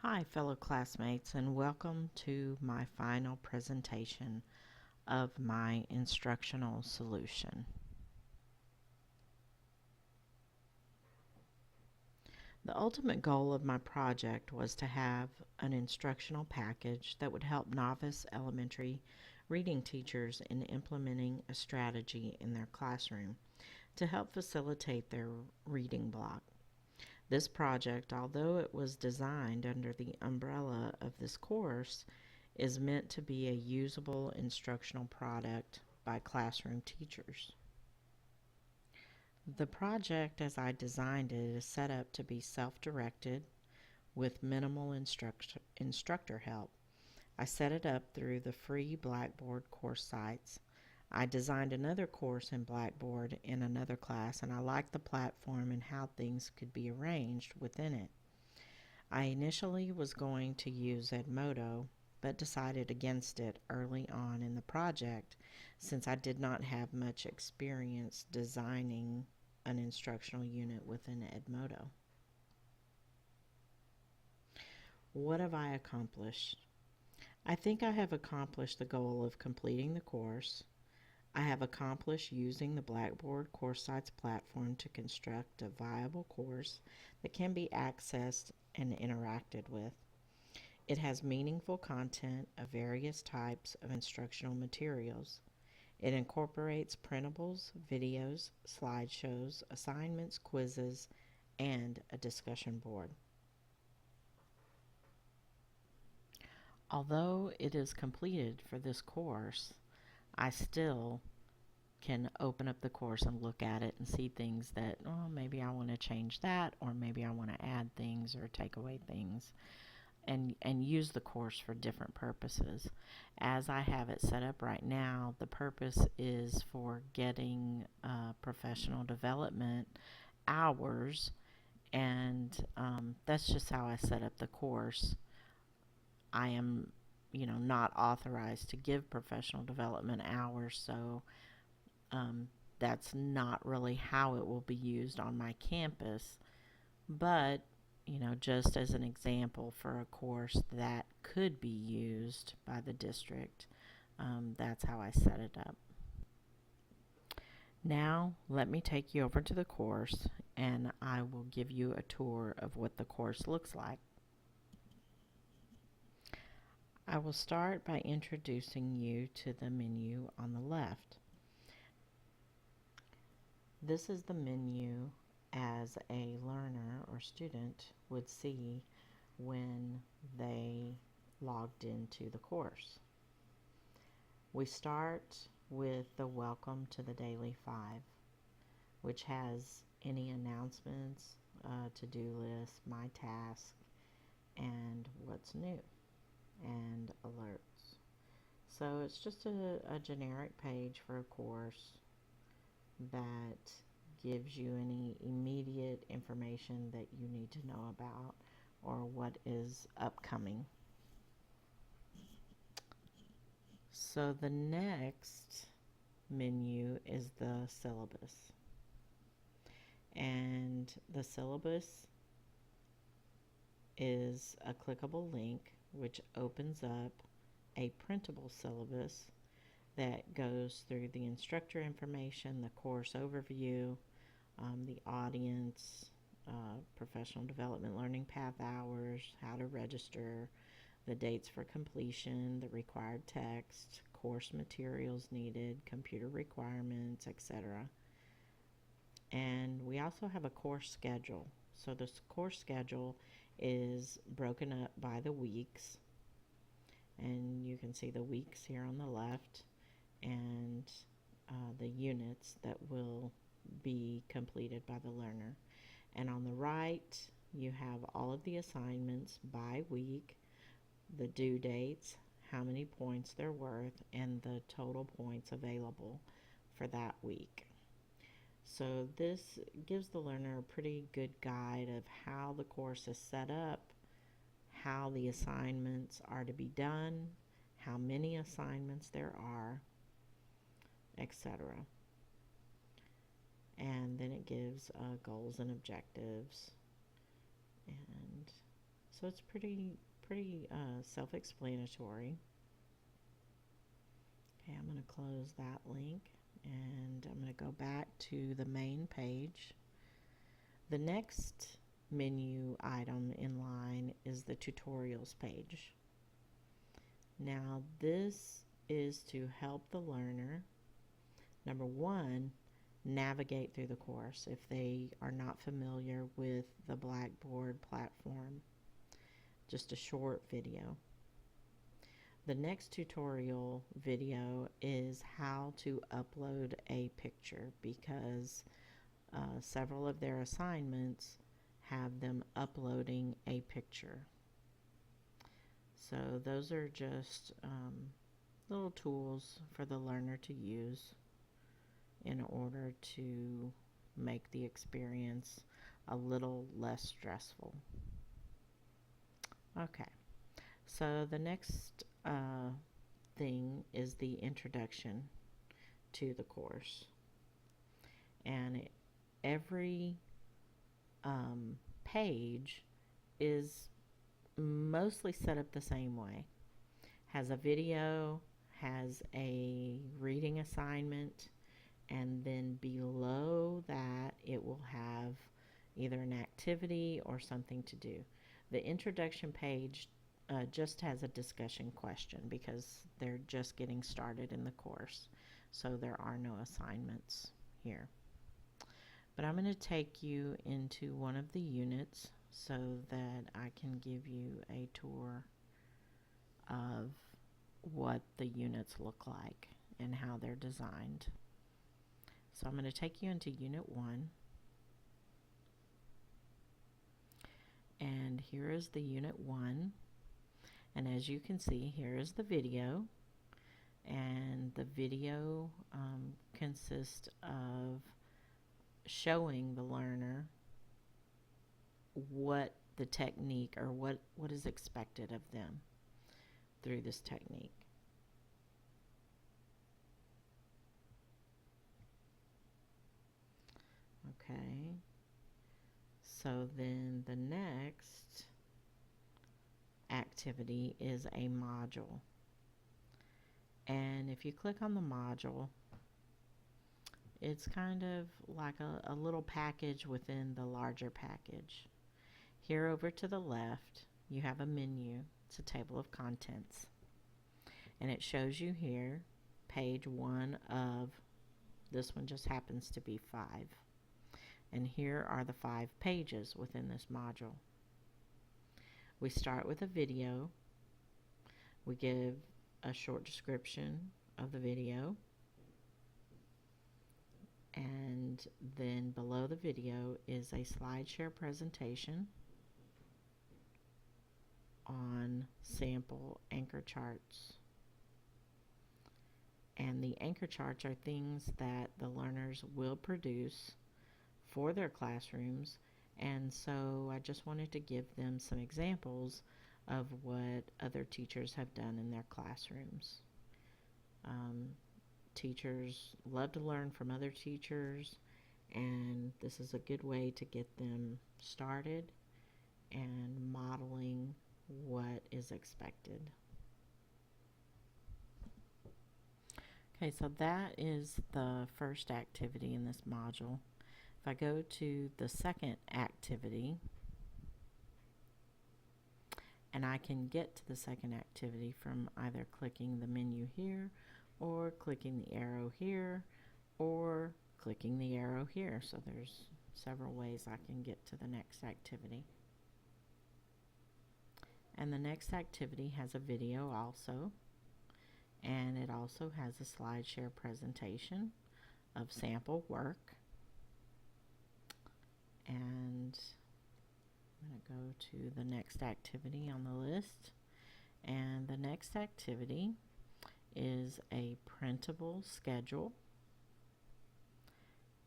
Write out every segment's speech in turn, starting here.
Hi, fellow classmates, and welcome to my final presentation of my instructional solution. The ultimate goal of my project was to have an instructional package that would help novice elementary reading teachers in implementing a strategy in their classroom to help facilitate their reading block. This project, although it was designed under the umbrella of this course, is meant to be a usable instructional product by classroom teachers. The project as I designed it is set up to be self-directed with minimal instructor help. I set it up through the free Blackboard course sites. I designed another course in Blackboard in another class, and I liked the platform and how things could be arranged within it. I initially was going to use Edmodo, but decided against it early on in the project since I did not have much experience designing an instructional unit within Edmodo. What have I accomplished? I think I have accomplished the goal of completing the course. I have accomplished using the Blackboard Course Sites platform to construct a viable course that can be accessed and interacted with. It has meaningful content of various types of instructional materials. It incorporates printables, videos, slideshows, assignments, quizzes, and a discussion board. Although it is completed for this course, I still can open up the course and look at it and see things that, oh, maybe I want to change that, or maybe I want to add things or take away things, and use the course for different purposes. As I have it set up right now, the purpose is for getting professional development hours, and that's just how I set up the course. I am, not authorized to give professional development hours, so that's not really how it will be used on my campus. But just as an example for a course that could be used by the district, that's how I set it up. Now, let me take you over to the course, and I will give you a tour of what the course looks like. I will start by introducing you to the menu on the left. This is the menu as a learner or student would see when they logged into the course. We start with the Welcome to the Daily 5, which has any announcements, to-do list, my task, and what's new, and alerts. So it's just a generic page for a course that gives you any immediate information that you need to know about or what is upcoming. So the next menu is the syllabus. And the syllabus is a clickable link which opens up a printable syllabus that goes through the instructor information, the course overview, the audience, professional development learning path hours, how to register, the dates for completion, the required text, course materials needed, computer requirements, etc. And we also have a course schedule. So this course schedule is broken up by the weeks, and you can see the weeks here on the left, and the units that will be completed by the learner. And on the right, you have all of the assignments by week, the due dates, how many points they're worth, and the total points available for that week. So this gives the learner a pretty good guide of how the course is set up, how the assignments are to be done, how many assignments there are, etc. And then it gives goals and objectives and So it's pretty self-explanatory. Okay, I'm going to close that link and I'm going to go back to the main page. The next menu item in line is the tutorials page. Now this is to help the learner, number one, navigate through the course if they are not familiar with the Blackboard platform. Just a short video. The next tutorial video is how to upload a picture, because several of their assignments have them uploading a picture. So those are just little tools for the learner to use in order to make the experience a little less stressful. Okay, so the next thing is the introduction to the course. And every page is mostly set up the same way. Has a video, has a reading assignment, and then below that it will have either an activity or something to do. The introduction page just has a discussion question because they're just getting started in the course, so there are no assignments here. But I'm going to take you into one of the units so that I can give you a tour of what the units look like and how they're designed. So I'm going to take you into Unit 1. And here is the Unit 1. And as you can see, here is the video. And the video consists of showing the learner what the technique, or what is expected of them through this technique. Okay, so then the next activity is a module. And if you click on the module, it's kind of like a little package within the larger package. Here over to the left, you have a menu. It's a table of contents. And it shows you here page 1 of, this one just happens to be 5. And here are the 5 pages within this module. We start with a video. We give a short description of the video. And then below the video is a SlideShare presentation on sample anchor charts. And the anchor charts are things that the learners will produce for their classrooms, and so I just wanted to give them some examples of what other teachers have done in their classrooms. Teachers love to learn from other teachers, and this is a good way to get them started and modeling what is expected. Okay, so that is the first activity in this module. If I go to the second activity, and I can get to the second activity from either clicking the menu here, or clicking the arrow here, or clicking the arrow here. So there's several ways I can get to the next activity. And the next activity has a video also, and it also has a SlideShare presentation of sample work. And I'm going to go to the next activity on the list. And the next activity is a printable schedule.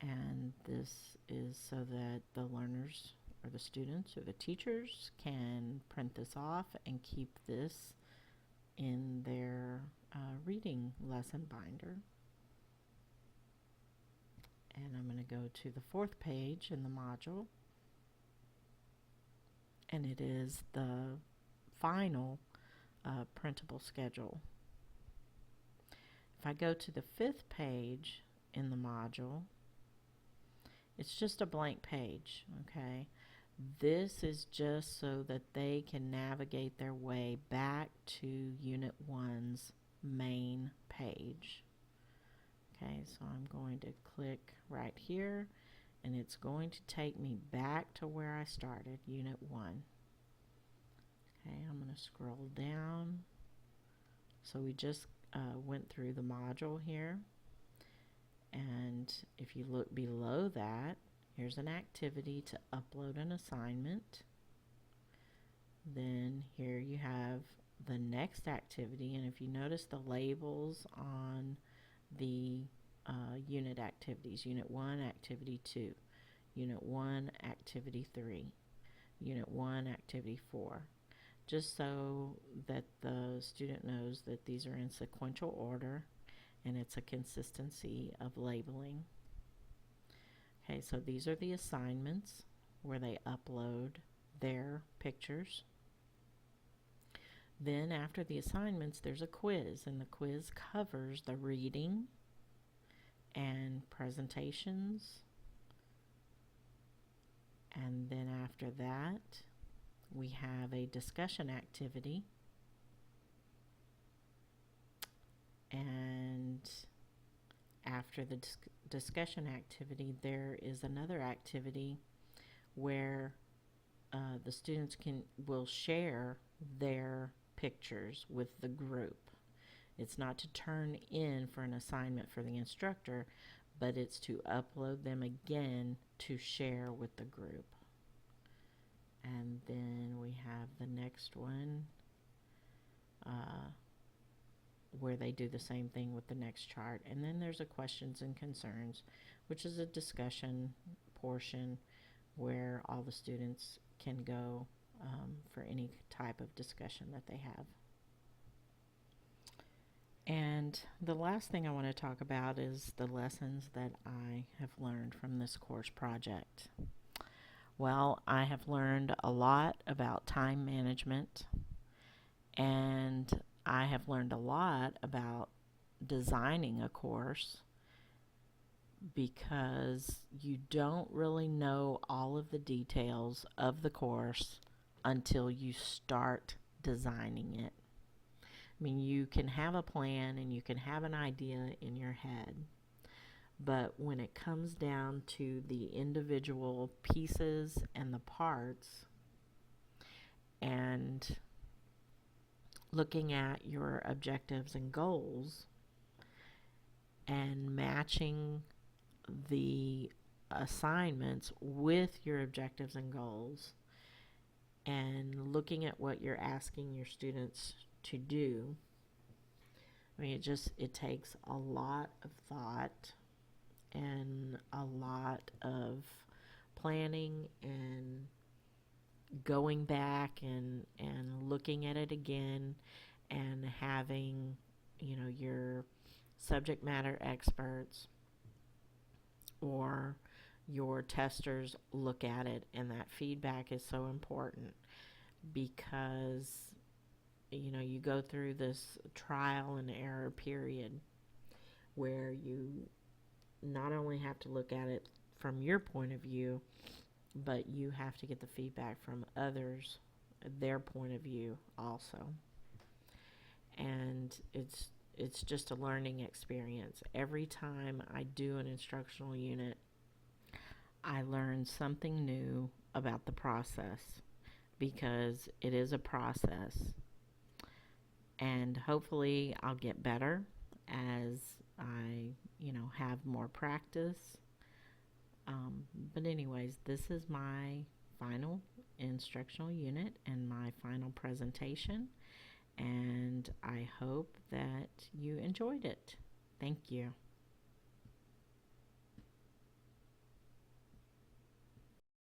And this is so that the learners or the students or the teachers can print this off and keep this in their reading lesson binder. And I'm going to go to the 4th page in the module. and it is the final printable schedule. If I go to the 5th page in the module, it's just a blank page, okay? This is just so that they can navigate their way back to Unit 1's main page. Okay, so I'm going to click right here, and it's going to take me back to where I started, Unit 1. Okay, I'm going to scroll down. So we just went through the module here, and if you look below that, here's an activity to upload an assignment. Then here you have the next activity, and if you notice the labels on the unit activities, Unit 1, Activity 2, Unit 1, Activity 3, Unit 1, Activity 4, just so that the student knows that these are in sequential order and it's a consistency of labeling. Okay, so these are the assignments where they upload their pictures. Then after the assignments, there's a quiz, and the quiz covers the reading and presentations. And then after that, we have a discussion activity. And after the discussion activity, there is another activity where the students will share their pictures with the group. It's not to turn in for an assignment for the instructor, but it's to upload them again to share with the group. And then we have the next one where they do the same thing with the next chart. And then there's a questions and concerns, which is a discussion portion where all the students can go for any type of discussion that they have. And the last thing I want to talk about is the lessons that I have learned from this course project. Well, I have learned a lot about time management, and I have learned a lot about designing a course, because you don't really know all of the details of the course until you start designing it. I mean, you can have a plan and you can have an idea in your head, but when it comes down to the individual pieces and the parts and looking at your objectives and goals and matching the assignments with your objectives and goals and looking at what you're asking your students to do, I mean, it takes a lot of thought and a lot of planning and going back and looking at it again and having, your subject matter experts or your testers look at it. And that feedback is so important, because you go through this trial and error period where you not only have to look at it from your point of view, but you have to get the feedback from others, their point of view also. And it's just a learning experience. Every time I do an instructional unit, I learn something new about the process, because it is a process. And hopefully I'll get better as I, have more practice. But anyways, this is my final instructional unit and my final presentation, and I hope that you enjoyed it. Thank you.